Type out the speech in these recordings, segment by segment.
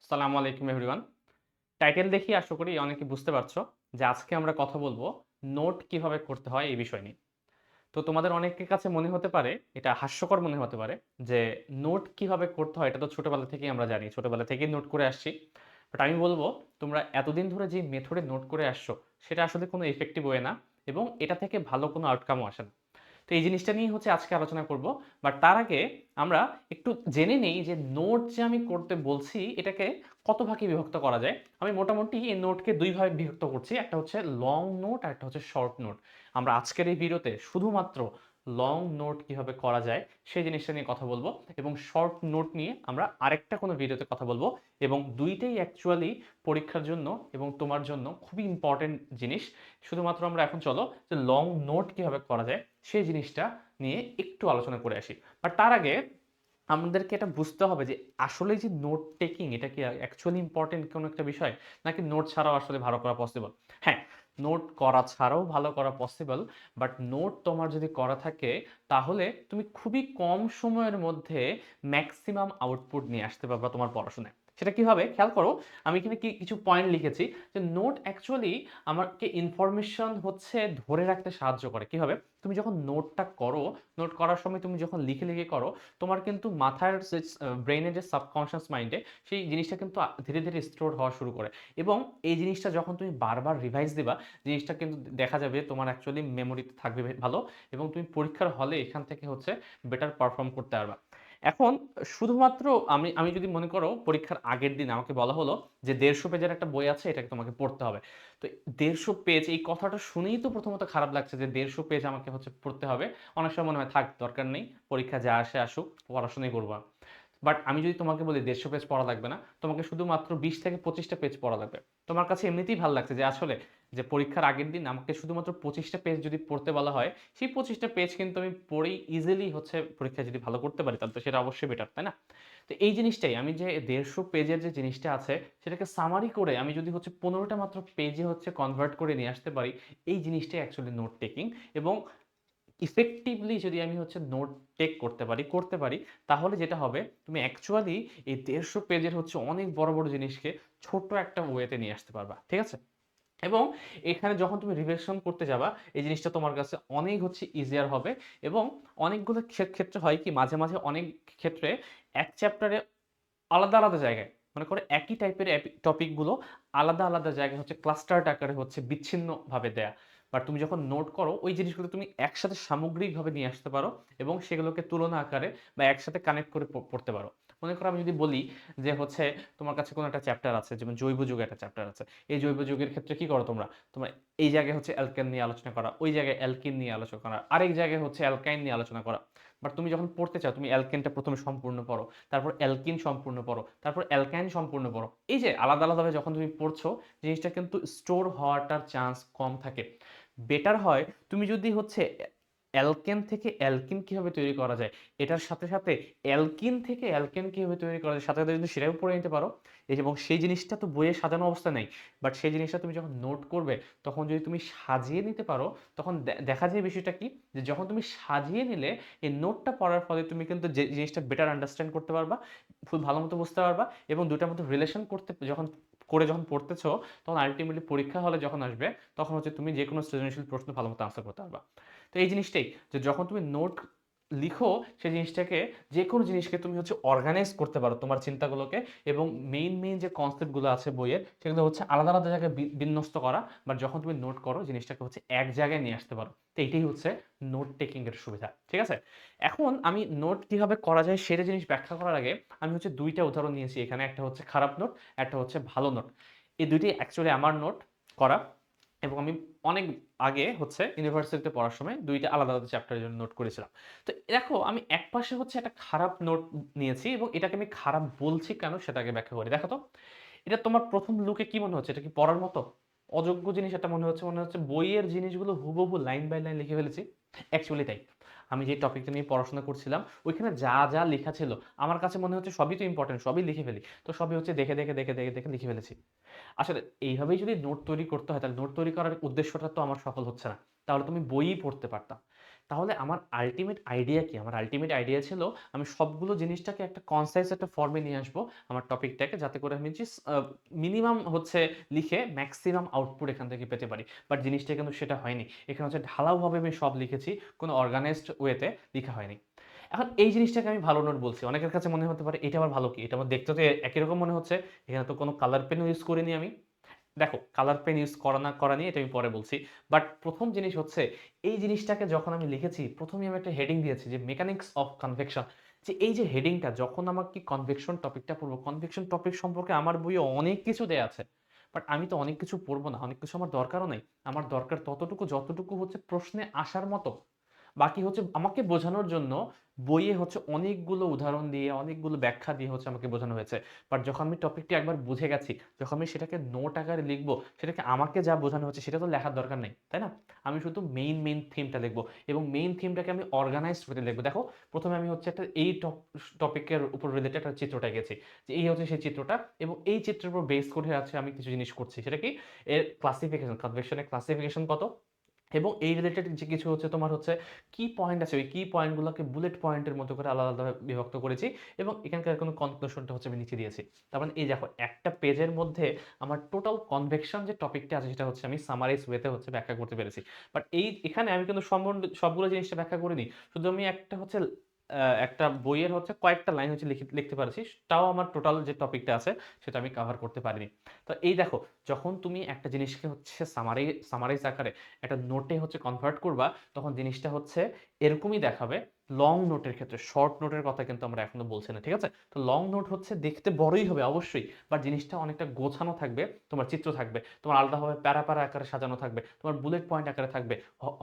আসসালামু আলাইকুম everyone. Title দেখেই আশা করি অনেকে বুঝতে পারছো যে আজকে আমরা কথা বলবো নোট কিভাবে করতে হয় এই বিষয় নিয়ে। তো তোমাদের অনেকের কাছে মনে হতে পারে, এটা হাস্যকর মনে হতে পারে যে নোট কিভাবে করতে হয় এটা তো ছোটবেলা থেকেই আমরা জানি। ছোটবেলা থেকেই নোট করে আসছি। বাট আমি বলবো তোমরা এতদিন ধরে যে মেথডে নোট করে আসছো সেটা আসলে কোনো ইফেক্টিভ ওয়ে না এবং এটা থেকে ভালো কোনো আউটকামও আসে না। তো এই জিনিসটা নিয়েই হচ্ছে আজকে আলোচনা করব। বাট তার আগে আমরা একটু জেনে নেই যে নোট যে আমি করতে বলছি এটাকে কত ভাগে বিভক্ত করা যায়। আমি মোটামুটি এই নোটকে ২ ভাগে বিভক্ত করছি। একটা হচ্ছে লং নোট আর একটা হচ্ছে শর্ট নোট। আমরা আজকের এই ভিডিওতে শুধুমাত্র লং নোট কিভাবে করা যায় সেই জিনিসটা নিয়ে কথা বলবো এবং শর্ট নোট নিয়ে আমরা আরেকটা কোনো ভিডিওতে কথা বলবো এবং দুইটাই অ্যাকচুয়ালি পরীক্ষার জন্য এবং তোমার জন্য খুবই ইম্পর্টেন্ট জিনিস। শুধুমাত্র আমরা এখন চলো যে লং নোট কিভাবে করা যায় সেই জিনিসটা নিয়ে একটু আলোচনা করে আসি। বাট তার আগে আমাদেরকে এটা বুঝতে হবে যে আসলে যে নোট টেকিং এটা কি অ্যাকচুয়ালি ইম্পর্টেন্ট কোনো একটা বিষয়, নাকি নোট ছাড়াও আসলে ভালো করা পসিবল। হ্যাঁ, নোট করা ছাড়াও ভালো করা পসিবল। বাট নোট তোমার যদি করা থাকে তাহলে তুমি খুবই কম সময়ের মধ্যে ম্যাক্সিমাম আউটপুট নিয়ে আসতে পারবা তোমার পড়াশোনায়। সেটা কিভাবে খেয়াল করো, আমি এখানে কিছু পয়েন্ট লিখেছি যে নোট অ্যাকচুয়ালি আমাকে ইনফরমেশন হচ্ছে ধরে রাখতে সাহায্য করে। কিভাবে? তুমি যখন নোটটা করো, নোট করার সময় তুমি যখন লিখে লিখে করো, তোমার কিন্তু মাথার যে ব্রেইনের যে সাবকনশিয়াস মাইন্ডে সেই জিনিসটা কিন্তু ধীরে ধীরে স্টোর হওয়া শুরু করে এবং এই জিনিসটা যখন তুমি বারবার রিভাইজ দিবা, জিনিসটা কিন্তু দেখা যাবে তোমার অ্যাকচুয়ালি মেমোরিতে থাকবে ভালো এবং তুমি পরীক্ষার হলে এখান থেকে হচ্ছে বেটার পারফর্ম করতে পারবা। এখন শুধুমাত্র আমি আমি যদি মনে করো পরীক্ষার আগের দিন আমাকে বলা হলো যে ১৫০ পেজের একটা বই আছে, এটাকে তোমাকে পড়তে হবে। তো ১৫০ পেজ এই কথাটা শুনেই তো প্রথমত খারাপ লাগছে যে ১৫০ পেজ আমাকে হচ্ছে পড়তে হবে। অনেক সময় মনে হয় থাক দরকার নেই। পরীক্ষা যা আসে আসুক, পড়াশোনাই করব। বাট আমি যদি তোমাকে বলি ১৫০ পেজ পড়া লাগবে না, তোমাকে শুধুমাত্র ২০ থেকে ২৫ টা পেজ পড়া লাগবে। তোমার কাছে এমনিতেই ভাল লাগছে যে আসলে যে পরীক্ষার আগের দিন আমাকে শুধুমাত্র ২৫ টা পেজ যদি পড়তে বলা হয়, সেই ২৫ টা পেজ কিন্তু আমি পড়েই ইজিলি হচ্ছে পরীক্ষায় যদি ভালো করতে পারি তাহলে তো সেটা অবশ্যই বেটার, তাই না? তো এই জিনিসটাই আমি যে ১৫০ পেজের যে জিনিসটা আছে সেটাকে সামারি করে আমি যদি হচ্ছে ১৫ টা মাত্র পেজে হচ্ছে কনভার্ট করে নিয়ে আসতে পারি, এই জিনিসটাই অ্যাকচুয়ালি নোট টেকিং। এবং ইফেক্টিভলি যদি আমি হচ্ছে নোট টেক করতে পারি তাহলে যেটা হবে তুমি অ্যাকচুয়ালি এই ১৫০ পেজের হচ্ছে অনেক বড় বড় জিনিসকে ছোট্ট একটা ওয়েতে নিয়ে আসতে পারবা। ঠিক আছে? এবং এখানে যখন তুমি রিভিশন করতে যাবা এই জিনিসটা তোমার কাছে অনেক হচ্ছে ইজিয়ার হবে এবং অনেকগুলো ক্ষেত্রে হয় কি মাঝে মাঝে অনেক ক্ষেত্রে এক চ্যাপ্টারে আলাদা আলাদা জায়গায় মনে করো একই টাইপের টপিকগুলো আলাদা আলাদা জায়গায় হচ্ছে ক্লাস্টার্ড আকারে হচ্ছে বিচ্ছিন্নভাবে দেয়া। বাট তুমি যখন নোট করো ওই জিনিসগুলো তুমি একসাথে সামগ্রিকভাবে নিয়ে আসতে পারো এবং সেগুলোকে তুলনা আকারে বা একসাথে কানেক্ট করে পড়তে পারো। মনে করো আমি যদি বলি যে হচ্ছে তোমার কাছে কোনো একটা চ্যাপ্টার আছে, যেমন জৈব যুগে একটা চ্যাপ্টার আছে। এই জৈব যুগের ক্ষেত্রে কি করো তোমরা? তোমরা এই জায়গায় হচ্ছে অ্যালকেন নিয়ে আলোচনা করা, ওই জায়গায় অ্যালকিন নিয়ে আলোচনা করা, আরেক জায়গায় হচ্ছে অ্যালকাইন নিয়ে আলোচনা করা। বাট তুমি যখন পড়তে চাও তুমি অ্যালকেনটা প্রথমে সম্পূর্ণ পড়ো, তারপর অ্যালকিন সম্পূর্ণ পড়ো, তারপর অ্যালকাইন সম্পূর্ণ পড়ো। এই যে আলাদা আলাদাভাবে যখন তুমি পড়ছো জিনিসটা কিন্তু স্টোর হওয়াটার চান্স কম থাকে। বেটার হয় তুমি যদি হচ্ছে অ্যালকেন থেকে অ্যালকিন কিভাবে তৈরি করা যায়, এটার সাথে সাথে অ্যালকিন থেকে অ্যালকেন কিভাবে তৈরি করা যায় সাথে সাথে যদি সেটাও পড়ে নিতে পারো। এবং সেই জিনিসটা তো বইয়ে সাজানো অবস্থা নেই, বাট সেই জিনিসটা তুমি যখন নোট করবে তখন যদি তুমি সাজিয়ে নিতে পারো তখন দেখা যায় বিষয়টা কি, যে যখন তুমি সাজিয়ে নিলে এই নোটটা পড়ার ফলে তুমি কিন্তু যে জিনিসটা বেটার আন্ডারস্ট্যান্ড করতে পারবা, খুব ভালো মতো বুঝতে পারবা এবং দুটার মধ্যে রিলেশন করতে যখন পড়তেছো তখন আলটিমেটলি পরীক্ষা হলে যখন আসবে তখন হচ্ছে তুমি যে কোনো সৃজনশীল প্রশ্ন ভালো মতো আনসার করতে পারবা। তো এই জিনিসটাই যে যখন তুমি নোট লিখো সেই জিনিসটাকে, যে কোনো জিনিসকে তুমি হচ্ছে অর্গানাইজ করতে পারো তোমার চিন্তাগুলোকে এবং মেইন যে কনসেপ্টগুলো আছে বইয়ের সেগুলো হচ্ছে আলাদা আলাদা জায়গায় বিন্যস্ত করা। বাট যখন তুমি নোট করো জিনিসটাকে হচ্ছে এক জায়গায় নিয়ে আসতে পারো। তো এইটাই হচ্ছে নোট টেকিং এর সুবিধা। ঠিক আছে? এখন আমি নোট কিভাবে করা যায় সেটা জিনিস ব্যাখ্যা করার আগে আমি হচ্ছে দুইটা উদাহরণ নিয়েছি এখানে, একটা হচ্ছে খারাপ নোট, একটা হচ্ছে ভালো নোট। এই দুইটি অ্যাকচুয়ালি আমার নোট করা এবং আমি অনেক আগে হচ্ছে ইউনিভার্সিটিতে পড়ার সময় দুইটা আলাদা আলাদা চ্যাপ্টারের জন্য নোট করেছিলাম। তো দেখো আমি একপাশে হচ্ছে একটা খারাপ নোট নিয়েছি এবং এটাকে আমি খারাপ বলছি কেন সেটাকে ব্যাখ্যা করি। দেখো তো, এটা তোমার প্রথম লুকে কি মনে হচ্ছে? এটা কি পড়ার মতো? অযোগ্য জিনিস এটা মনে হচ্ছে বইয়ের জিনিসগুলো হুবহু লাইন বাই লাইন লিখে ফেলেছি। অ্যাকচুয়ালি তাই। আমি যে টপিকটা নিয়ে পড়াশোনা করছিলাম ওইখানে যা যা লেখা ছিল আমার কাছে মনে হচ্ছে সবই তো ইম্পর্টেন্ট, সবই লিখে ফেলি। তো সবই হচ্ছে দেখে লিখে ফেলেছি। আসলে এইভাবেই যদি নোট তৈরি করতে হয় তাহলে নোট তৈরি করার উদ্দেশ্যটা তো আমার সফল হচ্ছে না। তাহলে তো আমি বইই পড়তে পারতাম। তাহলে আমার আল্টিমেট আইডিয়া কি? আমার আল্টিমেট আইডিয়া ছিল আমি সবগুলো জিনিসটাকে একটা কনসাইজ একটা ফর্মে নিয়ে আসবো আমার টপিকটাকে, যাতে করে আমি জাস্ট মিনিমাম হচ্ছে লিখে ম্যাক্সিমাম আউটপুট এখান থেকে পেতে পারি। বাট জিনিসটা কিন্তু সেটা হয়নি। এখানে হচ্ছে ঢালাওভাবে আমি সব লিখেছি, কোনো অর্গানাইজড ওয়েতে লিখা হয়নি। এখন এই জিনিসটাকে আমি ভালো নোট বলছি। অনেকের কাছে মনে হতে পারে এটা আবার ভালো কি? এটা আবার দেখতে তো একই রকম মনে হচ্ছে। এখানে তো কোনো কালার পেনও ইউজ করিনি আমি। দেখো, কালার পেন ইউজ করা না করা নিয়ে এটা আমি পরে বলছি। বাট ১ম জিনিস হচ্ছে এই জিনিসটাকে যখন আমি লিখেছি, ১ম এই আমি একটা হেডিং দিয়েছি যে মেকানিক্স অফ কনভেকশন। যে এই যে হেডিংটা, যখন আমাকে কনভেকশন টপিকটা পড়বো, কনভেকশন টপিক সম্পর্কে আমার বইয়ে অনেক কিছু দেয়া আছে। বাট আমি তো অনেক কিছু পড়বো না, অনেক কিছু আমার দরকারও নেই। আমার দরকার ততটুকু যতটুকু হচ্ছে প্রশ্নে আসার মতো। বাকি হচ্ছে আমাকে বোঝানোর জন্য বইয়ে হচ্ছে অনেকগুলো উদাহরণ দিয়ে, অনেকগুলো ব্যাখ্যা দিয়ে হচ্ছে আমাকে বোঝানো হয়েছে। বাট যখন আমি টপিকটি একবার বুঝে গেছি, যখন আমি সেটাকে নোট আকারে লিখবো, সেটাকে আমাকে যা বোঝানো হচ্ছে সেটা তো লেখার দরকার নেই, তাই না? আমি শুধু মেইন থিমটা লিখবো এবং মেইন থিমটাকে আমি অর্গানাইজড ওয়েতে লিখবো। দেখো, ১ম এ আমি হচ্ছে একটা এই টপিকের উপর রিলেটেড একটা চিত্রটা এঁকেছি। যে এই হচ্ছে সেই চিত্রটা, এবং এই চিত্রের উপর বেস করে আছে আমি কিছু জিনিস করছি। সেটা কি? এর ক্লাসিফিকেশন, কনভেকশনের ক্লাসিফিকেশন কত? এবং এই রিলেটেড যে কিছু হচ্ছে তোমার হচ্ছে কি পয়েন্ট আছে, ওই কি পয়েন্টগুলোকে বুলেট পয়েন্টের মতো করে আলাদা আলাদা বিভক্ত করেছি, এবং এখানকার কোনো কনক্লুশনটা হচ্ছে আমি নিচে দিয়েছি। তার মানে এই দেখো, একটা পেজের মধ্যে আমার টোটাল কনভেকশন যে টপিকটা আছে সেটা হচ্ছে আমি সামারাইজ ওয়েতে হচ্ছে ব্যাখ্যা করতে পেরেছি। বাট এখানে আমি কিন্তু সবগুলো জিনিসটা ব্যাখ্যা করিনি। শুধু আমি একটা হচ্ছে একটা বইয়ের হচ্ছে কয়েকটা লাইন হচ্ছে লিখতে পারছি। তাও আমার টোটাল যে টপিকটা আছে সেটা আমি কভার করতে পারিনি। তো এই দেখো, যখন তুমি একটা জিনিসকে হচ্ছে সামারাইজ আকারে একটা নোটে হচ্ছে কনভার্ট করবা, তখন জিনিসটা হচ্ছে এরকমই দেখাবে। লং নোটের ক্ষেত্রে, শর্ট নোটের কথা কিন্তু আমরা এখনো বলছি না, ঠিক আছে? তো লং নোট হচ্ছে দেখতে বড়ই হবে অবশ্যই, বাট জিনিসটা অনেকটা গোছানো থাকবে। তোমার চিত্র থাকবে, তোমার আলাদাভাবে প্যারা প্যারা আকারে সাজানো থাকবে, তোমার বুলেট পয়েন্ট আকারে থাকবে,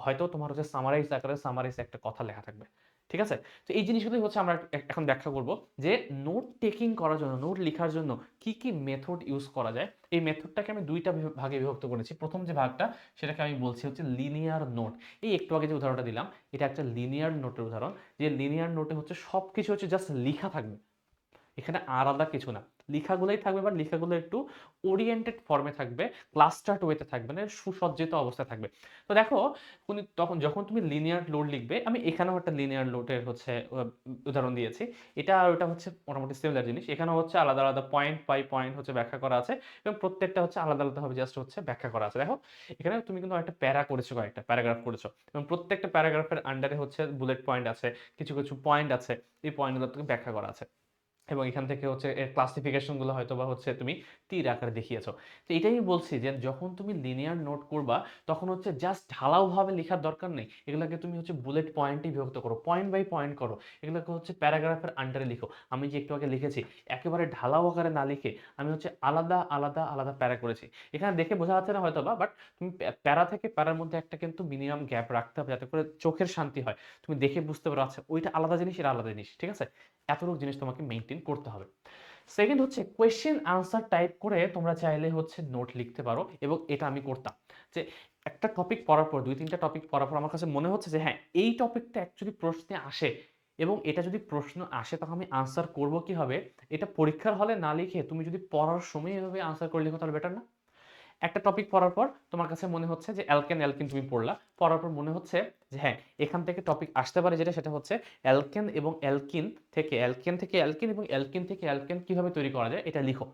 হয়তো তোমার হচ্ছে সামারাইজ আকারে সামারাইজ একটা কথা লেখা থাকবে। ঠিক আছে? তো এই জিনিসগুলোই হচ্ছে আমরা এখন ব্যাখ্যা করব যে নোট টেকিং করার জন্য, নোট লেখার জন্য কি মেথড ইউজ করা যায়। এই মেথডটাকে আমি ২ টা ভাগে বিভক্ত করেছি। ১ম যে ভাগটা, সেটাকে আমি বলছি হচ্ছে লিনিয়ার নোট। এই একটু আগে যে উদাহরণটা দিলাম, এটা একটা লিনিয়ার নোটের উদাহরণ। যে লিনিয়ার নোটে হচ্ছে সবকিছু হচ্ছে জাস্ট লিখা থাকবে। এখানে আলাদা কিছু না। লিখাগুলোই থাকবে, বাট লিখাগুলো একটু ওরিয়েন্টেড ফর্মে থাকবে, ক্লাস্টার্ড ওয়েতে থাকবে না, সুসজ্জিত অবস্থায় থাকবে। তো দেখো, যখন তুমি লিনিয়ার লোড লিখবে, আমি এখানেও একটা লিনিয়ার লোডের হচ্ছে উদাহরণ দিয়েছি। এটা আর ওটা হচ্ছে মোটামুটি সিমিলার জিনিস। এখানেও হচ্ছে আলাদা আলাদা পয়েন্ট বাই পয়েন্ট হচ্ছে ব্যাখ্যা করা আছে, এবং প্রত্যেকটা হচ্ছে আলাদা আলাদাভাবে জাস্ট হচ্ছে ব্যাখ্যা করা আছে। দেখো, এখানে তুমি কিন্তু একটা প্যারা করেছো, কয়েকটা প্যারাগ্রাফ করেছো, এবং প্রত্যেকটা প্যারাগ্রাফের আন্ডারে হচ্ছে বুলেট পয়েন্ট আছে, কিছু কিছু পয়েন্ট আছে। এই পয়েন্টগুলো তুমি ব্যাখ্যা করা আছে, এবং এখান থেকে হচ্ছে এর ক্লাসিফিকেশন গুলো হয়তোবা হচ্ছে তুমি তীর আকারে দেখিয়েছো। তো এটাই আমি বলছি যে যখন তুমি লিনিয়ার নোট করবা, তখন হচ্ছে জাস্ট ঢালাওভাবে লেখার দরকার নেই। এগুলোকে তুমি হচ্ছে বুলেট পয়েন্টে বিভক্ত করো, পয়েন্ট বাই পয়েন্ট করো। এগুলোকে হচ্ছে প্যারাগ্রাফের আন্ডারে লিখো। আমি যে একটু আগে লিখেছি, একেবারে ঢালাও আকারে না লিখে আমি হচ্ছে আলাদা আলাদা আলাদা প্যারা করেছি। এখানে দেখে বোঝা যাচ্ছে না হয়তোবা, বাট তুমি প্যারা থেকে প্যারার মধ্যে একটা কিন্তু মিনিমাম গ্যাপ রাখতে হবে, যাতে করে চোখের শান্তি হয়। তুমি দেখে বুঝতে পারো আচ্ছা ওইটা আলাদা জিনিস, এটা আলাদা জিনিস, ঠিক আছে? এতটুকু জিনিস তোমাকে মেইনটেইন করতে হবে। সেকেন্ড হচ্ছে কোয়েশ্চেন আনসার টাইপ করে তোমরা চাইলে হচ্ছে নোট লিখতে পারো, এবং এটা আমি করতাম। যে একটা টপিক পড়ার পর, ২-৩টা টপিক পড়ার পর আমার কাছে মনে হচ্ছে যে হ্যাঁ, এই টপিকটা অ্যাকচুয়ালি প্রশ্নে আসে, এবং এটা যদি প্রশ্ন আসে তখন আমি আনসার করব কিভাবে? এটা পরীক্ষার হলে না লিখে তুমি যদি পড়ার সময় এভাবে আনসার করে লিখো, তাহলে বেটার না? একটা টপিক পড়ার পর তোমার কাছে মনে হচ্ছে যে অ্যালকেন তুমি পড়লা। পড়ার পর মনে হচ্ছে যে হ্যাঁ, এখান থেকে টপিক আসতে পারে, যেটা সেটা হচ্ছে অ্যালকেন এবং অ্যালকিন এবং অ্যালকিন থেকে অ্যালকেন কিভাবে তৈরি করা যায়, এটা লিখো।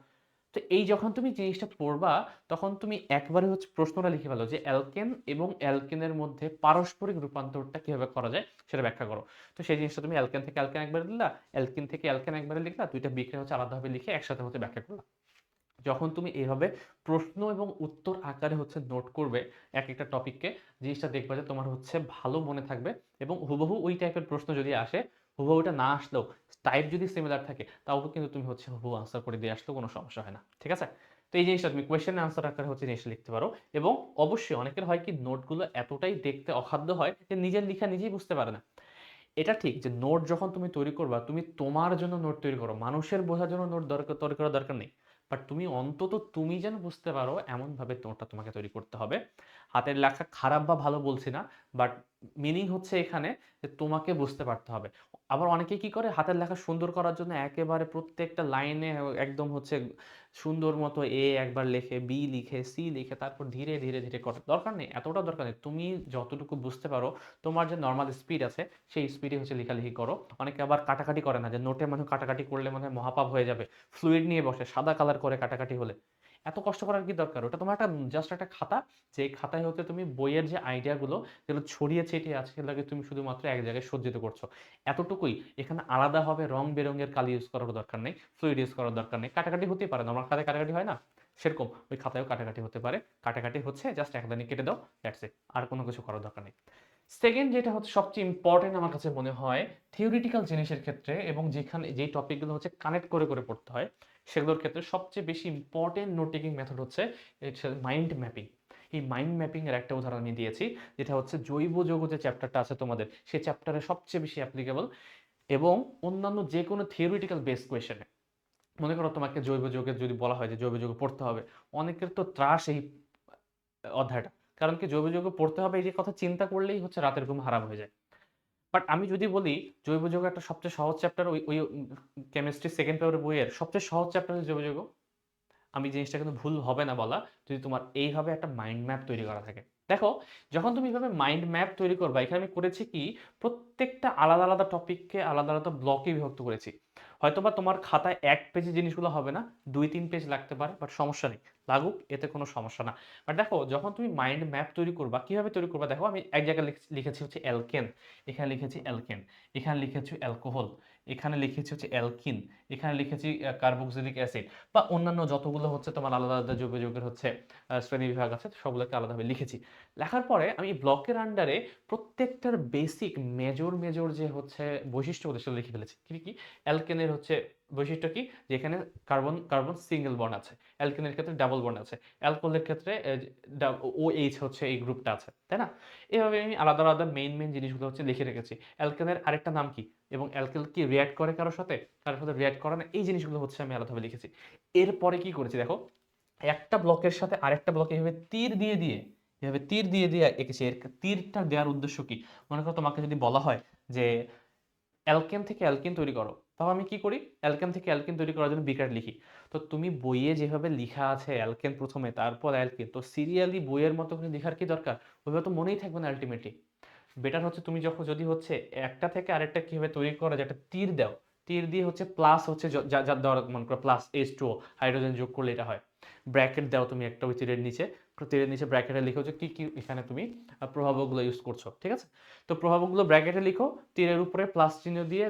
তো এই যখন তুমি জিনিসটা পড়বা, তখন তুমি একবারে হচ্ছে প্রশ্নটা লিখে ফেলো যে অ্যালকেন এবং অ্যালকিনের মধ্যে পারস্পরিক রূপান্তরটা কিভাবে করা যায় সেটা ব্যাখ্যা করো। তো সেই জিনিসটা তুমি অ্যালকেন থেকে অ্যালকেন একবারে লিখলা, অ্যালকিন থেকে অ্যালকেন একবারে লিখলা, ২টা বিক্রিয়া হচ্ছে আলাদাভাবে লিখে একসাথে হচ্ছে ব্যাখ্যা করলা। যখন তুমি এভাবে প্রশ্ন এবং উত্তর আকারে হচ্ছে নোট করবে এক একটা টপিককে, জিনিসটা দেখবে যে তোমার হচ্ছে ভালো মনে থাকবে, এবং হুবহু ওই টাইপের প্রশ্ন যদি আসে, হুবহু ওটা না আসলেও টাইপ যদি সিমিলার থাকে, তাও কিন্তু তুমি হচ্ছে হুবহু আনসার করে দিয়ে আসলেও কোনো সমস্যা হয় না, ঠিক আছে? তো এই জিনিসটা তুমি কোয়েশ্চেন আনসার আকারে হচ্ছে জিনিসটা লিখতে পারো। এবং অবশ্যই অনেকের হয় কি, নোটগুলো এতটাই দেখতে অখাদ্য হয় যে নিজের লেখা নিজেই বুঝতে পারে না। এটা ঠিক যে নোট যখন তুমি তৈরি করবা, তুমি তোমার জন্য নোট তৈরি করো, মানুষের বোঝার জন্য নোট তৈরি করার দরকার নেই। বাট তুমি অন্তত তুমি যেন বুঝতে পারো এমনভাবে নোটটা তোমাকে তৈরি করতে হবে। হাতের লেখা খারাপ বা ভালো বলছি না, বাট মিনিং হচ্ছে এখানে যে তোমাকে বুঝতে পারতে হবে। আবার অনেকে কি করে হাতের লেখা সুন্দর করার জন্য একেবারে প্রত্যেকটা লাইনে একদম হচ্ছে সুন্দর মতো এ একবার লেখে, বি লিখে, সি লিখে, তারপর ধীরে ধীরে ধীরে করে। দরকার নেই, এতটা দরকার নেই। তুমি যতটুকু বুঝতে পারো, তোমার যে নর্মাল স্পিড আছে সেই স্পিডে হচ্ছে লেখালেখি করো। অনেকে আবার কাটাকাটি করে না, যে নোটে মানে কাটাকাটি করলে মানে মহাপাপ হয়ে যাবে, ফ্লুইড নিয়ে বসে সাদা কালার করে কাটাকাটি হলে। এত কষ্ট করার কি দরকার? ওটা তোমার একটা জাস্ট একটা খাতা, যে খাতায় হতে তুমি বইয়ের যে আইডিয়াগুলো যেগুলো ছড়িয়ে ছিটিয়ে আছে সেগুলোকে তুমি শুধুমাত্র এক জায়গায় সজ্জিত করছো, এতটুকুই। এখানে আলাদাভাবে রং বেরঙের কালি ইউজ করার দরকার নেই, ফ্লুইড ইউজ করার দরকার নেই। কাটাকাটি হতেই পারে, নর্মাল খাতায় কাটাকাটি হয় না, সেরকম ওই খাতায়ও কাটাকাটি হতে পারে। কাটাকাটি হচ্ছে জাস্ট এক লাইনে কেটে দাও, দ্যাটস ইট, আর কোনো কিছু করার দরকার নেই। সেকেন্ড যেটা হচ্ছে সবচেয়ে ইম্পর্টেন্ট আমার কাছে মনে হয় থিওরিটিক্যাল জিনিসের ক্ষেত্রে, এবং যেখানে যেই টপিকগুলো হচ্ছে কানেক্ট করে করে পড়তে হয় সেগুলোর ক্ষেত্রে সবচেয়ে বেশি ইম্পর্টেন্ট নোট টেকিং মেথড হচ্ছে মাইন্ড ম্যাপিং। এই মাইন্ড ম্যাপিং এর একটা উদাহরণ আমি দিয়েছি, যেটা হচ্ছে জৈব যৌগ যে চ্যাপ্টারটা আছে তোমাদের, সেই চ্যাপ্টারে সবচেয়ে বেশি অ্যাপ্লিকেবল। এবং অন্যান্য যে কোনো থিওরিটিক্যাল বেস কোয়েশনে, মনে করো তোমাকে জৈব যৌগের যদি বলা হয় যে জৈব যৌগ পড়তে হবে, অনেকের তো ত্রাস এই অধ্যায়টা। কারণ কি, জৈব যৌগ পড়তে হবে এই যে কথা চিন্তা করলেই হচ্ছে রাতের ঘুম হারাম হয়ে যায়। বাট আমি যদি বলি জৈব যৌগ একটা সবচেয়ে সহজ চ্যাপ্টার, ওই ওই কেমিস্ট্রি সেকেন্ড পেপারের বইয়ের সবচেয়ে সহজ চ্যাপ্টার হচ্ছে জৈব যৌগ, আমি জিনিসটা কিন্তু ভুল হবে না বলা, যদি তোমার এইভাবে একটা মাইন্ড ম্যাপ তৈরি করা থাকে। দেখো, যখন তুমি এইভাবে মাইন্ড ম্যাপ তৈরি করবা, এখানে আমি করেছি কি, প্রত্যেকটা আলাদা আলাদা টপিককে আলাদা আলাদা ব্লকে বিভক্ত করেছি। হয়তোবা তোমার খাতায় এক পেজে জিনিসগুলো হবে না, 2-3 পেজ লাগতে পারে, বাট সমস্যা নেই, লাগুক, এতে কোনো সমস্যা না। বাট দেখো, যখন তুমি মাইন্ড ম্যাপ তৈরি করবা, কিভাবে তৈরি করবা, দেখো আমি এক জায়গায় লিখেছি হচ্ছে অ্যালকেন, এখানে লিখেছি অ্যালকেন, এখানে লিখেছি অ্যালকোহল, এখানে লিখেছি হচ্ছে অ্যালকিন, এখানে লিখেছি কার্বক্সিলিক অ্যাসিড, বা অন্যান্য যতগুলো হচ্ছে তোমার আলাদা আলাদা জৈব যৌগের হচ্ছে শ্রেণীবিভাগ আছে, সবগুলোকে আলাদাভাবে লিখেছি। লেখার পরে আমি ব্লকের আন্ডারে প্রত্যেকটার বেসিক মেজর মেজর যে হচ্ছে বৈশিষ্ট্যগুলো সেগুলো লিখে ফেলেছি। কি কি? অ্যালকেনের হচ্ছে বৈশিষ্ট্য কি, যে এখানে কার্বন কার্বন সিঙ্গেল বন্ড আছে, অ্যালকেনের ক্ষেত্রে ডাবল বন্ড আছে, অ্যালকোহলের ক্ষেত্রে ও এইচ হচ্ছে এই গ্রুপটা আছে, তাই না? এভাবে আমি আলাদা আলাদা মেইন মেইন জিনিসগুলো হচ্ছে লিখে রেখেছি। অ্যালকেনের আরেকটা নাম কি, এবং অ্যালকেল কি রিঅ্যাক্ট করে কারোর সাথে, কারোর সাথে রিঅ্যাক্ট করে না, এই জিনিসগুলো হচ্ছে আমি আলাদাভাবে লিখেছি। এরপরে কি করেছি দেখো, একটা ব্লকের সাথে আরেকটা ব্লকে এভাবে তীর দিয়ে দিয়ে, এভাবে তীর দিয়ে দিয়ে এঁকেছি। এর তীরটা দেওয়ার উদ্দেশ্য কি, মনে করো তোমাকে যদি বলা হয় যে অ্যালকেন থেকে অ্যালকিন তৈরি করো, তাহলে আমি কি করি, অ্যালকেন থেকে অ্যালকিন তৈরি করার জন্য বিক্রিয়া লিখি। তো তুমি বইয়ে যেভাবে লিখা আছে অ্যালকেন প্রথমে তারপর অ্যালকিন, তো সিরিয়ালি বইয়ের মতো করে লেখার কি দরকার, ওইভাবে তো মনেই থাকবে না আলটিমেটলি। বেটার হচ্ছে তুমি যখন যদি হচ্ছে একটা থেকে আরেকটা কিভাবে তৈরি করা যায়, একটা তীর দাও, তীর দিয়ে হচ্ছে প্লাস হচ্ছে যা দেওয়ার মনে করো প্লাস H2O, হাইড্রোজেন যোগ করলে এটা হয়। ব্র্যাকেট দাও তুমি একটা ওই তীরের নিচে ব্র্যাকেটে লিখো যে কি কি এখানে তুমি প্রভাবকগুলো ইউজ করছো, ঠিক আছে? তো প্রভাবকগুলো ব্র্যাকেটে লিখো, তীরের উপরে প্লাস চিহ্ন দিয়ে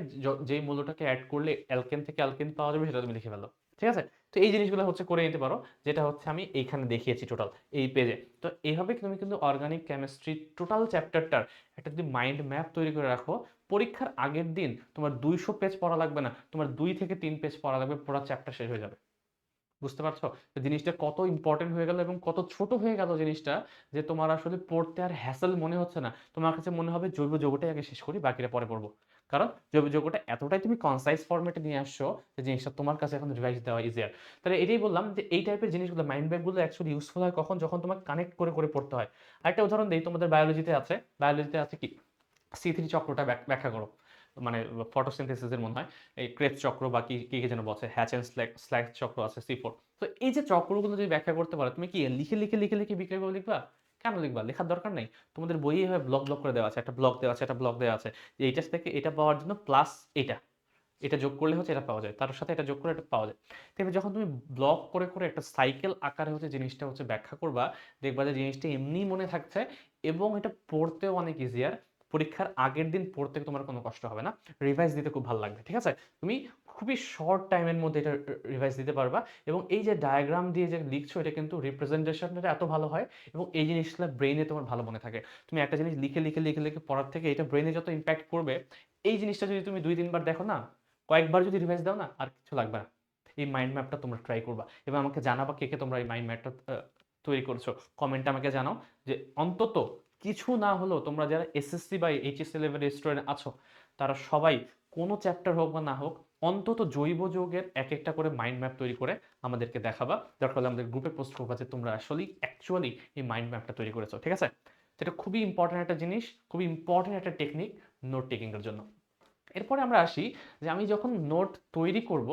যেই মূল্যটাকে অ্যাড করলে অ্যালকেন থেকে অ্যালকেন পাওয়া যাবে সেটা তুমি লিখে ফেলো, ঠিক আছে? তো এই জিনিসগুলো হচ্ছে করে নিতে পারো, যেটা হচ্ছে আমি এইখানে দেখিয়েছি টোটাল এই পেজে। তো এইভাবে তুমি কিন্তু অর্গানিক কেমিস্ট্রি টোটাল চ্যাপ্টারটার একটা যদি মাইন্ড ম্যাপ তৈরি করে রাখো, পরীক্ষার আগের দিন তোমার 200 পেজ পড়া লাগবে না, তোমার 2 থেকে 3 পেজ পড়া লাগবে, পুরো চ্যাপ্টার শেষ হয়ে যাবে। বুঝতে পারছো তো জিনিসটা কত ইম্পর্টেন্ট হয়ে গেল এবং কত ছোট হয়ে গেল জিনিসটা, যে তোমার আসলে পড়তে আর হ্যাসেল মনে হচ্ছে না। তোমার কাছে মনে হবে জৈব যৌগটাই আগে শেষ করি, বাকিটা পরে পড়বো। কারণ জৈব যৌগটা এতটাই তুমি কনসাইজ ফরম্যাটে নিয়ে আসছো যে জিনিসটা তোমার কাছে এখন রিভাইজ দেওয়া ইজিয়ার। তাহলে এটাই বললাম যে এই টাইপের জিনিসগুলো মাইন্ড ম্যাপগুলো অ্যাকচুয়ালি ইউজফুল হয় কখন, যখন তোমার কানেক্ট করে করে পড়তে হয়। আরেকটা উদাহরণ দিই, তোমাদের বায়োলজিতে আছে কি, C3 চক্রটা ব্যাখ্যা করো, মানে ফটোসিনথেসিসের মনে হয় এই ক্রেবস চক্র বা কি কি কি যেন বলছে, হ্যাচ এন্ড স্ল্যাক চক্র আছে C4। তো এই যে চক্রগুলো যদি ব্যাখ্যা করতে পারো, তুমি কি লিখে লিখে লিখে লিখে বিক্রয় লিখবা? কেন লিখবা? লেখার দরকার নেই। তোমাদের বইয়ে এভাবে ব্লক ব্লক করে দেওয়া আছে, একটা ব্লক দেওয়া আছে, একটা ব্লক দেওয়া আছে, যে এইটার থেকে এটা পাওয়ার জন্য প্লাস এটা, এটা যোগ করলে হচ্ছে এটা পাওয়া যায়, তার সাথে এটা যোগ করে এটা পাওয়া যায়। তবে যখন তুমি ব্লক করে করে একটা সাইকেল আকারে হচ্ছে জিনিসটা হচ্ছে ব্যাখ্যা করবা, দেখবা যে জিনিসটা এমনি মনে থাকছে, এবং এটা পড়তেও অনেক ইজিয়ার। পরীক্ষার আগের দিন পড়তে তোমার কোনো কষ্ট হবে না, রিভাইজ দিতে খুব ভালো লাগবে, ঠিক আছে? তুমি খুবই শর্ট টাইমের মধ্যে এটা রিভাইজ দিতে পারবা। এবং এই যে ডায়াগ্রাম দিয়ে যে লিখছো, এটা কিন্তু রিপ্রেজেন্টেশনটা এত ভালো হয়, এবং এই জিনিসটা ব্রেইনে তোমার ভালো মনে থাকে। তুমি একটা জিনিস লিখে লিখে লিখে লিখে পড়ার থেকে এটা ব্রেইনে যত ইম্প্যাক্ট করবে, এই জিনিসটা যদি তুমি 2-3 বার দেখো না, কয়েকবার যদি রিভাইজ দাও না, আর কিছু লাগবে না। এই মাইন্ড ম্যাপটা তোমরা ট্রাই করবা এবং আমাকে জানাবা কে কে তোমরা এই মাইন্ড ম্যাপটা তৈরি করছো। কমেন্টে আমাকে জানাও যে অন্তত কিছু না হলেও তোমরা যারা এসএসসি বা এইচএসসি লেভেলের স্টুডেন্ট আছো, তারা সবাই কোনো চ্যাপ্টার হোক বা না হোক অন্তত জৈব যৌগের এক একটা করে মাইন্ড ম্যাপ তৈরি করে আমাদেরকে দেখাবা, দরকার হলে আমাদের গ্রুপে পোস্ট করবা যে তোমরা আসলেই অ্যাকচুয়ালি এই মাইন্ড ম্যাপটা তৈরি করেছো, ঠিক আছে? তো এটা খুবই ইম্পর্টেন্ট একটা জিনিস, খুবই ইম্পর্টেন্ট একটা টেকনিক নোট টেকিংয়ের জন্য। এরপরে আমরা আসি যে আমি যখন নোট তৈরি করব,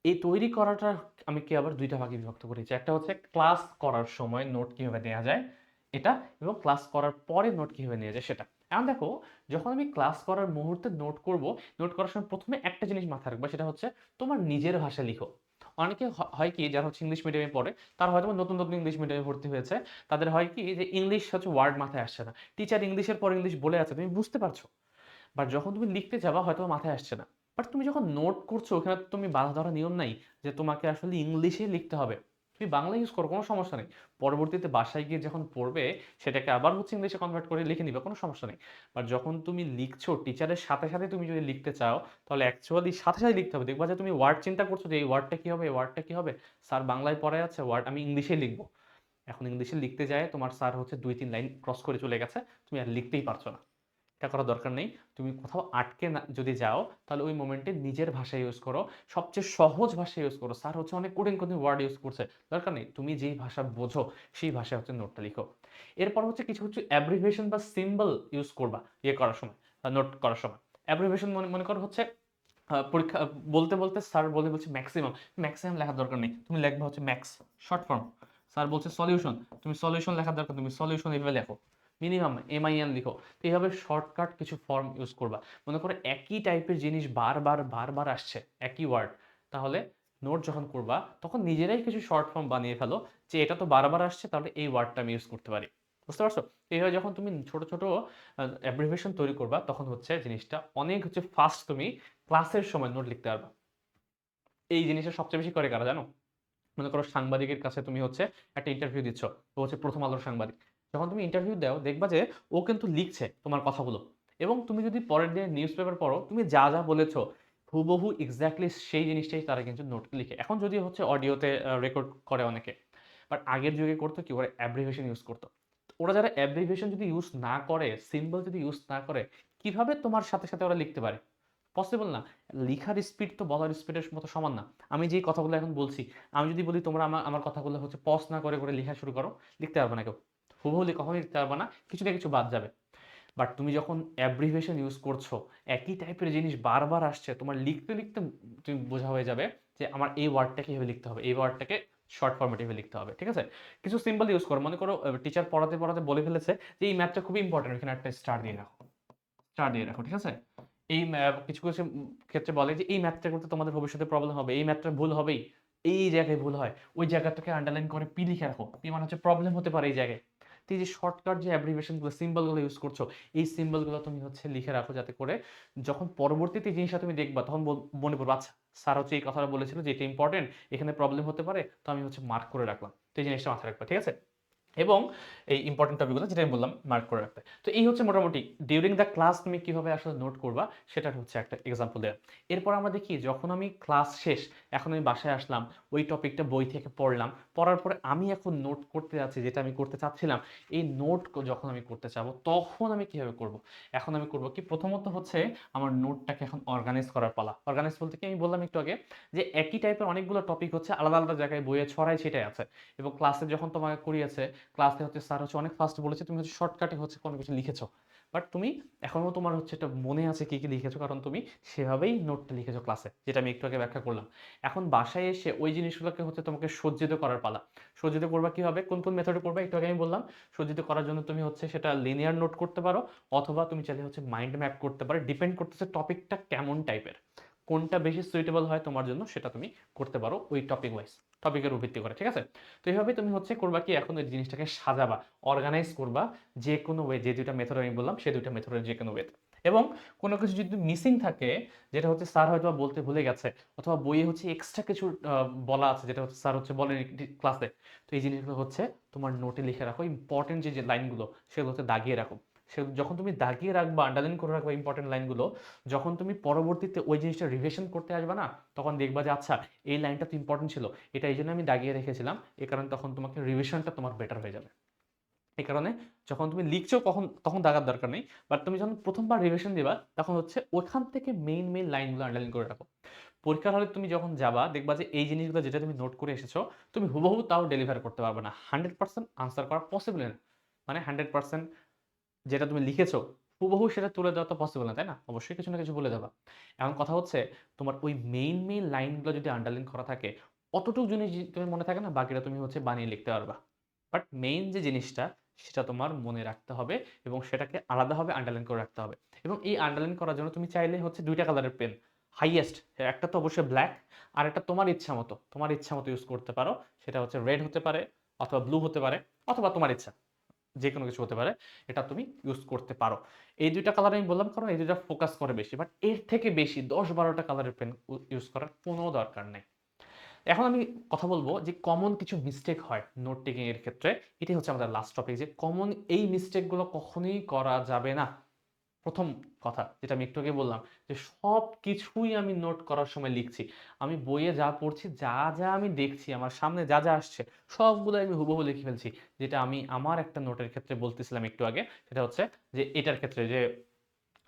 এই তৈরি করাটা আমি কি আবার দুইটা ভাগে বিভক্ত করেছি। একটা হচ্ছে ক্লাস করার সময় নোট কিভাবে নেওয়া যায় এটা, এবং ক্লাস করার পরে নোট কিভাবে নেওয়া যায় সেটা। এখন দেখো, যখন আমি ক্লাস করার মুহূর্তে নোট করব, নোট করার সময় প্রথমে একটা জিনিস মাথায় রাখবা, সেটা হচ্ছে তোমার নিজের ভাষায় লিখো। অনেকে হয় কি, যারা হচ্ছে ইংলিশ মিডিয়ামে পড়ে, তারা হয়তো নতুন নতুন ইংলিশ মিডিয়ামে ভর্তি হয়েছে, তাদের হয় কি যে ইংলিশ হচ্ছে ওয়ার্ড মাথায় আসছে না, টিচার ইংলিশের পর ইংলিশ বলে আছে, তুমি বুঝতে পারছো, বাট যখন তুমি লিখতে যাবা হয়তো মাথায় আসছে না। বাট তুমি যখন নোট করছো, ওখানে তো তুমি বাধা ধরা নিয়ম নাই যে তোমাকে আসলে ইংলিশে লিখতে হবে, তুমি বাংলা ইউজ করো, কোনো সমস্যা নেই। পরবর্তীতে বাসায় গিয়ে যখন পড়বে, সেটাকে আবার হচ্ছে ইংলিশে কনভার্ট করে লিখে নিবে, কোনো সমস্যা নেই। বাট যখন তুমি লিখছো টিচারের সাথে সাথে তুমি যদি লিখতে চাও, তাহলে অ্যাকচুয়ালি সাথে সাথে লিখতে হবে। দেখবা যে তুমি ওয়ার্ড চিন্তা করছো যে এই ওয়ার্ডটা কি হবে, এই ওয়ার্ডটা কি হবে, স্যার বাংলায় পড়ে আছে, ওয়ার্ড আমি ইংলিশে লিখবো। এখন ইংলিশে লিখতে যায় তোমার স্যার হচ্ছে 2-3 লাইন ক্রস করে চলে গেছে, তুমি আর লিখতেই পারছো না। এটা করার দরকার নেই। তুমি কোথাও আটকে না যদি যাও, তাহলে ওই মোমেন্টে নিজের ভাষা ইউজ করো, সবচেয়ে সহজ ভাষা ইউজ করো। স্যার হচ্ছে অনেক কঠিন কঠিন ওয়ার্ড ইউজ করছে, দরকার নেই, তুমি যেই ভাষা বোঝো সেই ভাষায় হচ্ছে নোটটা লিখো। এরপর হচ্ছে কিছু হচ্ছে অ্যাব্রিভিয়েশন বা সিম্বল ইউজ করবা ইয়ে করার সময়, নোট করার সময়। অ্যাব্রিভিয়েশন মনে মনে করো হচ্ছে পরীক্ষা বলতে বলতে স্যার বলছে ম্যাক্সিমাম, ম্যাক্সিমাম লেখার দরকার নেই, তুমি লিখবা হচ্ছে ম্যাক্স, শর্ট ফর্ম। স্যার বলছে সলিউশন, তুমি সলিউশন লেখার দরকার, তুমি সলিউশন এভাবে লেখো, মিনিমাম এমআইএন লিখো। তো এইভাবে শর্টকাট কিছু ফর্ম ইউজ করবা। মনে করো একই টাইপের জিনিস বারবার বারবার আসছে, একই ওয়ার্ড, তাহলে নোট যখন করবা তখন নিজেরাই কিছু শর্ট ফর্ম বানিয়ে ফেলো, যে এটা তো বারবার আসছে, তাহলে এই ওয়ার্ডটা আমি ইউজ করতে পারি। বুঝতে পারছো? এইভাবে যখন তুমি ছোট ছোট অ্যাব্রিভিয়েশন তৈরি করবা, তখন হচ্ছে জিনিসটা অনেক হচ্ছে ফাস্ট, তুমি ক্লাসের সময় নোট লিখতে পারবা। এই জিনিসটা সবচেয়ে বেশি করে কারা জানো? মনে করো সাংবাদিকের কাছে তুমি হচ্ছে একটা ইন্টারভিউ দিচ্ছ, ও হচ্ছে প্রথম আলোর সাংবাদিক। যখন তুমি ইন্টারভিউ দাও, দেখবা যে ও কিন্তু লিখছে তোমার কথাগুলো, এবং তুমি যদি পরের দিন নিউজ পেপার পড়ো, তুমি যা যা বলেছো হুবহু এক্স্যাক্টলি সেই জিনিসটাই তারা কিন্তু নোট লিখে। এখন যদি হচ্ছে অডিওতে রেকর্ড করে অনেকে, বাট আগের যুগে করতো কি, ওরা অ্যাব্রিভিয়েশন ইউজ করতো। ওরা যারা অ্যাব্রিভিয়েশন যদি ইউজ না করে, সিম্বল যদি ইউজ না করে, কিভাবে তোমার সাথে সাথে ওরা লিখতে পারে? পসিবল না। লিখার স্পিড তো বলার স্পিডের মতো সমান না। আমি যেই কথাগুলো এখন বলছি, আমি যদি বলি তোমরা আমার আমার কথাগুলো হচ্ছে পজ না করে করে লেখা শুরু করো, লিখতে পারবে না কেউ, হুবহু কখনোই লিখতে পারবে না, কিছু না কিছু বাদ যাবে। বাট তুমি যখন অ্যাব্রিভিয়েশন ইউজ করছো, একই টাইপের জিনিস বারবার আসছে, তোমার লিখতে লিখতে তুমি বোঝা হয়ে যাবে যে আমার এই ওয়ার্ডটাকে এভাবে লিখতে হবে, এই ওয়ার্ডটাকে শর্ট ফরম্যাটে লিখতে হবে, ঠিক আছে? কিছু সিম্বল ইউজ করো। মনে করো টিচার পড়াতে পড়াতে বলে ফেলেছে যে এই ম্যাথটা খুবই ইম্পর্টেন্ট, এখানে একটা স্টার দিয়ে রাখো, স্টার দিয়ে রাখো, ঠিক আছে? এই কিছু কিছু ক্ষেত্রে বলে যে এই ম্যাথটা করতে তোমাদের ভবিষ্যতে প্রবলেম হবে, এই ম্যাথটা ভুল হবেই, এই জায়গায় ভুল হয়, ওই জায়গাটাকে আন্ডারলাইন করে পি লিখে রাখো, পি মানে হচ্ছে প্রবলেম হতে পারে এই জায়গায়। তো এই যে শর্টকাট যে অ্যাব্রিভিয়েশনগুলো সিম্বলগুলো ইউজ করছো, এই সিম্বলগুলো তুমি হচ্ছে লিখে রাখো, যাতে করে যখন পরবর্তীতে এই জিনিসটা তুমি দেখবা, তখন মনে পড়বে আচ্ছা স্যার হচ্ছে এই কথাটা বলেছিল যে এটা ইম্পর্টেন্ট, এখানে প্রবলেম হতে পারে, তো আমি হচ্ছে মার্ক করে রাখলাম। তো এই জিনিসটা মাথায় রাখবা, ঠিক আছে? এবং এই ইম্পর্টেন্ট টপিকগুলো যেটা আমি বললাম মার্ক করে রাখতে। তো এই হচ্ছে মোটামুটি ডিউরিং দ্য ক্লাস তুমি কিভাবে আসলে নোট করবা, সেটা হচ্ছে একটা এক্সাম্পল দেওয়া। এরপর আমরা দেখি যখন আমি ক্লাস শেষ, এখন আমি বাসায় আসলাম, ওই টপিকটা বই থেকে পড়লাম, পড়ার পরে আমি এখন নোট করতে যাচ্ছি, যেটা আমি করতে চাচ্ছিলাম, এই নোট যখন আমি করতে চাবো, তখন আমি কিভাবে করব? এখন আমি করব কি, প্রথমত হচ্ছে আমার নোটটাকে এখন অর্গানাইজ করার পালা। অর্গানাইজ বলতে কি, আমি বললাম একটু আগে যে একই টাইপের অনেকগুলো টপিক হচ্ছে আলাদা আলাদা জায়গায় বইয়ে ছড়াই ছিটাই আছে, এবং ক্লাসে যখন তোমাকে করিয়েছে, ক্লাসে হচ্ছে স্যার হচ্ছে অনেক ফাস্ট বলেছে, তুমি হচ্ছে শর্টকাটে হচ্ছে কোনো কিছু লিখেছো, বাট তুমি এখনো তোমার হচ্ছে এটা মনে আছে কি কি লিখেছো, কারণ তুমি সেভাবেই নোটটা লিখেছো ক্লাসে, যেটা আমি একটু আগে ব্যাখ্যা করলাম। এখন বাসায় এসে ওই জিনিসগুলোকে হচ্ছে তোমাকে সজ্জিত করার পালা। সজ্জিত করবা কিভাবে, কোন কোন মেথডে করবা, একটু আগে আমি বললাম। সজ্জিত করার জন্য তুমি হচ্ছে সেটা লিনিয়ার নোট করতে পারো, অথবা তুমি চাইলে হচ্ছে মাইন্ড ম্যাপ করতে পারো, ডিপেন্ড করতেছে টপিকটা কেমন টাইপের, কোনটা বেশি সুইটেবল হয় তোমার জন্য, সেটা তুমি করতে পারো ওই টপিক ওয়াইজ, টপিকের উপর ভিত্তি করে, ঠিক আছে? তো এইভাবে তুমি হচ্ছে করবা কি, এখন ওই জিনিসটাকে সাজাবা, অর্গানাইজ করবা, যে কোনো ওয়ে, যে দুইটা মেথড আমি বললাম সেই দুইটা মেথডের যে কোনো ওয়েতে। এবং কোনো কিছু যদি মিসিং থাকে, যেটা হচ্ছে স্যার হয়তো বলতে ভুলে গেছে, অথবা বইয়ে হচ্ছে এক্সট্রা কিছু বলা আছে, যেটা হচ্ছে স্যার হচ্ছে বলেন ক্লাসে, তো এই জিনিসগুলো হচ্ছে তোমার নোটে লিখে রাখো, ইম্পর্টেন্ট যে যে লাইনগুলো সেগুলো হচ্ছে দাগিয়ে রাখো। সে যখন তুমি দাগিয়ে রাখবা, আন্ডারলাইন করে রাখবা ইম্পর্টেন্ট লাইনগুলো, যখন তুমি পরবর্তীতে ওই জিনিসটা রিভিশন করতে আসবে না, তখন দেখবা যে আচ্ছা এই লাইনটা তো ইম্পর্টেন্ট ছিল, এটা এই জন্য আমি দাগিয়ে রেখেছিলাম, এই কারণে তখন তোমাকে রিভিশনটা তোমার বেটার হয়ে যাবে। এই কারণে যখন তুমি লিখছো তখন দাগার দরকার নেই। বাট তুমি যখন প্রথমবার রিভিশন দিবা তখন হচ্ছে ওখান থেকে মেইন লাইনগুলো আন্ডারলাইন করে রাখো। পরীক্ষার হলে তুমি যখন যাবা দেখবা যে এই জিনিসগুলো যেটা তুমি নোট করে এসেছো তুমি হুবহু তাও ডেলিভার করতে পারবে না। 100% আনসার করা পসিবল না। মানে 100% যেটা তুমি লিখেছো হুবহু সেটা তুলে দেওয়া তো পসিবল না, তাই না? অবশ্যই কিছু না কিছু বলে দেবা। এখন কথা হচ্ছে তোমার ওই মেইন লাইনগুলো যদি আন্ডারলাইন করা থাকে, অতটুকু জিনিস তুমি মনে থাকে না, বাকিটা তুমি হচ্ছে বানিয়ে লিখতে পারবা। বাট মেইন যে জিনিসটা সেটা তোমার মনে রাখতে হবে এবং সেটাকে আলাদাভাবে আন্ডারলাইন করে রাখতে হবে। এবং এই আন্ডারলাইন করার জন্য তুমি চাইলে হচ্ছে ২ টা কালারের পেন, হাইয়েস্ট একটা তো অবশ্যই ব্ল্যাক, আর একটা তোমার ইচ্ছা মতো ইউজ করতে পারো। সেটা হচ্ছে রেড হতে পারে অথবা ব্লু হতে পারে অথবা তোমার ইচ্ছা। যেকোনো কিছু হতে পারে, এটা তুমি ইউজ করতে পারো। এই ২ টা কালার আমি বললাম কারণ এই ২ টা ফোকাস করে বেশি। বাট এর থেকে বেশি ১০-১২ টা কালারের পেন ইউজ করার কোনো দরকার নেই। এখন আমি কথা বলব যে কমন কিছু মিস্টেক হয় নোট টেকিং এর ক্ষেত্রে। এটাই হচ্ছে আমাদের লাস্ট টপিক, যে কমন এই মিস্টেক গুলো কখনোই করা যাবে না। প্রথম কথা যেটা আমি একটু আগে বললাম যে সবকিছুই আমি নোট করার সময় লিখছি। আমি বইয়ে যা পড়ছি, যা আমি দেখছি, আমার সামনে যা আসছে সবগুলো আমি হুবহু লিখে ফেলছি। যেটা আমি আমার একটা নোটের ক্ষেত্রে বলতেছিলাম একটু আগে, সেটা হচ্ছে যে এটার ক্ষেত্রে যে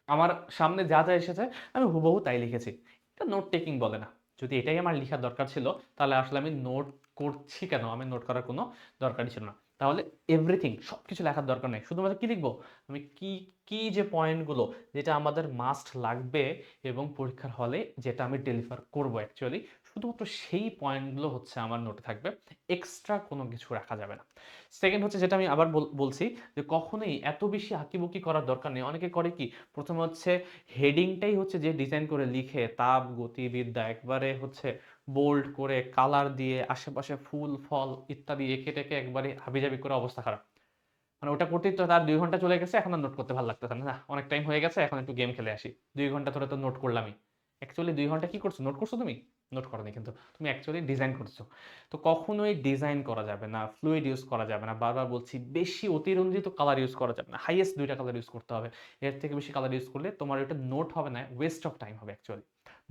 আমার সামনে যা এসেছে আমি হুবহু তাই লিখেছি। এটা নোট টেকিং বলে না। যদি এটাই আমার লিখার দরকার ছিল তাহলে আসলে আমি নোট করছি কেন? আমি নোট করার কোনো দরকারই ছিল না। তাহলে এভরিথিং সবকিছু লেখার দরকার নেই। শুধুমাত্র কি লিখবো? আমি কি যে পয়েন্টগুলো যেটা আমাদের মাস্ট লাগবে এবং পরীক্ষার হলে যেটা আমি ডেলিভার করব অ্যাকচুয়ালি, শুধুমাত্র সেই পয়েন্টগুলো হচ্ছে আমার নোটে থাকবে। এক্সট্রা কোনো কিছু রাখা যাবে না। সেকেন্ড হচ্ছে যেটা আমি আবার বলছি যে কখনোই এত বেশি আঁকিবুকি করার দরকার নেই। অনেকে করে কি, প্রথমে হচ্ছে হেডিংটাই হচ্ছে যে ডিজাইন করে লিখে তাপ, গতি, বিদ্যা একবারে হচ্ছে বোল্ড করে কালার দিয়ে আশেপাশে ফুল, ফল ইত্যাদি এঁকে টেকে একবারে হাবিজাবি করে অবস্থা খারাপ। মানে ওটা করতেই তো তার ২ ঘন্টা চলে গেছে, এখন আর নোট করতে ভালো লাগতেছে না। অনেক টাইম হয়ে গেছে, এখন একটু গেম খেলে আসি। ২ ঘন্টা ধরে তো নোট করলামই। অ্যাকচুয়ালি ২ ঘন্টা কি করছো? নোট করছো তুমি? নোট করোনি কিন্তু। তুমি অ্যাকচুয়ালি ডিজাইন করছো। তো কখনোই ডিজাইন করা যাবে না, ফ্লুইড ইউজ করা যাবে না। বারবার বলছি বেশি অতিরঞ্জিত কালার ইউজ করা যাবে না। হাইয়েস্ট ২ টা কালার ইউজ করতে হবে। এর থেকে বেশি কালার ইউজ করলে তোমার ওটা নোট হবে না, ওয়েস্ট অফ টাইম হবে অ্যাকচুয়ালি।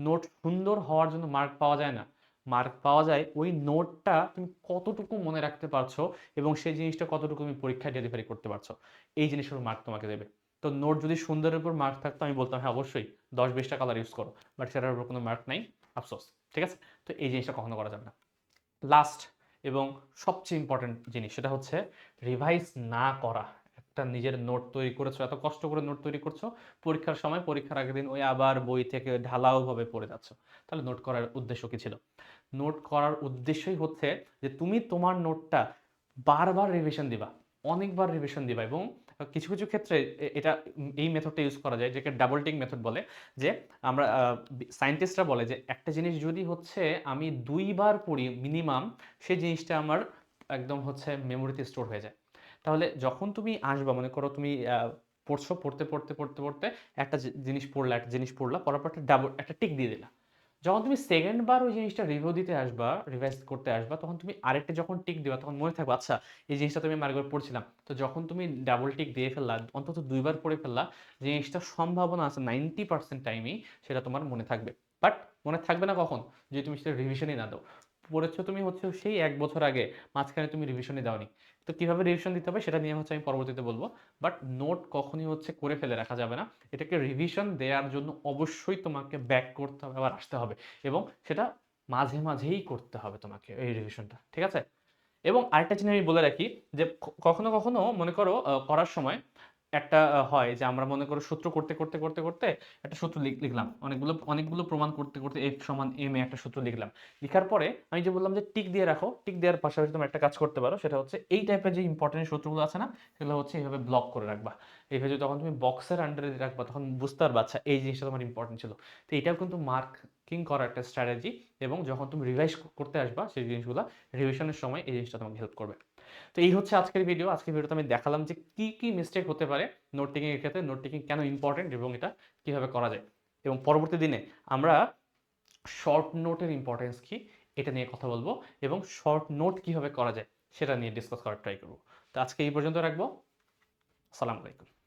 নোট সুন্দর হওয়ার জন্য মার্ক পাওয়া যায় না। মার্ক পাওয়া যায় ওই নোটটা তুমি কতটুকু মনে রাখতে পারছো এবং সেই জিনিসটা কতটুকু তুমি পরীক্ষায় ডেলিভারি করতে পারছো। এই জিনিসের উপর মার্ক তোমাকে দেবে। তো নোট যদি সুন্দরের উপর মার্ক থাকতো আমি বলতাম হ্যাঁ অবশ্যই ১০-২০ টা কালার ইউজ করো। বাট সেটার উপর কোনো মার্ক নাই, আফসোস। ঠিক আছে? তো এই জিনিসটা কখনো করা যাবে না। লাস্ট এবং সবচেয়ে ইম্পর্টেন্ট জিনিস সেটা হচ্ছে রিভাইজ না করা। একটা নিজের নোট তৈরি করেছো, এত কষ্ট করে নোট তৈরি করছো, পরীক্ষার সময় পরীক্ষার আগের দিন ওই আবার বই থেকে ঢালাওভাবে পড়ে যাচ্ছ। তাহলে নোট করার উদ্দেশ্য কি ছিল? নোট করার উদ্দেশ্যই হচ্ছে যে তুমি তোমার নোটটা বারবার রিভিশন দিবা, অনেকবার রিভিশন দিবা এবং কিছু ক্ষেত্রে এটা এই মেথডটা ইউজ করা যায় যেটাকে ডাবল টিক মেথড বলে। যে আমরা সায়েন্টিস্টরা বলে যে একটা জিনিস যদি হচ্ছে আমি ২ বার পড়ি মিনিমাম, সেই জিনিসটা আমার একদম হচ্ছে মেমোরিতে স্টোর হয়ে যায়। তাহলে যখন তুমি আসবা, মনে করো তুমি পড়ছো, পড়তে একটা জিনিস পড়লা, পড়ার পর একটা টিক দিয়ে দিলা। যখন তুমি সেকেন্ড বার ওই জিনিসটা রিভিউ দিতে আসবা, রিভাইজ করতে আসবা, তখন তুমি আরেকটা যখন টিক দিবা তখন মনে থাকবে আচ্ছা এই জিনিসটা তুমি আমি আরেকবার পড়ছিলাম। তো যখন তুমি ডাবল টিক দিয়ে ফেললা, অন্তত ২ বার পড়ে ফেললা, জিনিসটার সম্ভাবনা আছে 90% টাইমেই সেটা তোমার মনে থাকবে। বাট মনে থাকবে না কখন? যদি তুমি সেটা রিভিশনই না দাও। পড়েছো তুমি হচ্ছে সেই ১ বছর আগে, মাঝখানে তুমি রিভিশনই দাওনি। তো কিভাবে রিভিশন দিতে হবে সেটা নিয়ে হচ্ছে আমি পরবর্তীতে বলব। বাট নোট কখনই হচ্ছে করে ফেলে রাখা যাবে না। এটাকে রিভিশন দেওয়ার জন্য অবশ্যই তোমাকে ব্যাক করতে হবে, আবার আসতে হবে এবং সেটা মাঝেই করতে হবে তোমাকে এই রিভিশনটা। ঠিক আছে? এবং আরেকটা জিনিস আমি বলে রাখি যে কখনো মনে করো করার সময় একটা হয় যে আমরা মনে করো সূত্র করতে একটা সূত্র লিখলাম। অনেকগুলো প্রমাণ করতে F সমান m এ একটা সূত্র লিখলাম। লিখার পরে আমি যে বললাম যে টিক দিয়ে রাখো, টিক দেওয়ার পাশাপাশি তোমরা একটা কাজ করতে পারো, সেটা হচ্ছে এই টাইপের যে ইম্পর্টেন্ট সূত্রগুলো আছে না, সেগুলো হচ্ছে এইভাবে ব্লক করে রাখবা। এইভাবে যখন তুমি বক্সের আন্ডারে রাখবা তখন বুঝতে পারবা আচ্ছা এই জিনিসটা তোমার ইম্পর্টেন্ট ছিল। তো এটাও কিন্তু মার্কিং করার একটা স্ট্র্যাটেজি এবং যখন তুমি রিভাইজ করতে আসবা সেই জিনিসগুলো রিভিশনের সময় এই জিনিসটা তোমাকে হেল্প করবে। তো এই হচ্ছে আজকের ভিডিও। আজকের ভিডিওতে আমি দেখালাম যে কি মিস্টেক হতে পারে নোট টেকিং এর ক্ষেত্রে, নোট টেকিং কেন ইম্পর্টেন্ট এবং এটা কিভাবে করা যায়। এবং পরবর্তী দিনে আমরা শর্ট নোটের ইম্পর্টেন্স কি এটা নিয়ে কথা বলবো এবং শর্ট নোট কিভাবে করা যায় সেটা নিয়ে ডিসকাস করার ট্রাই করবো। তো আজকে এই পর্যন্ত রাখবো। আসসালামু আলাইকুম।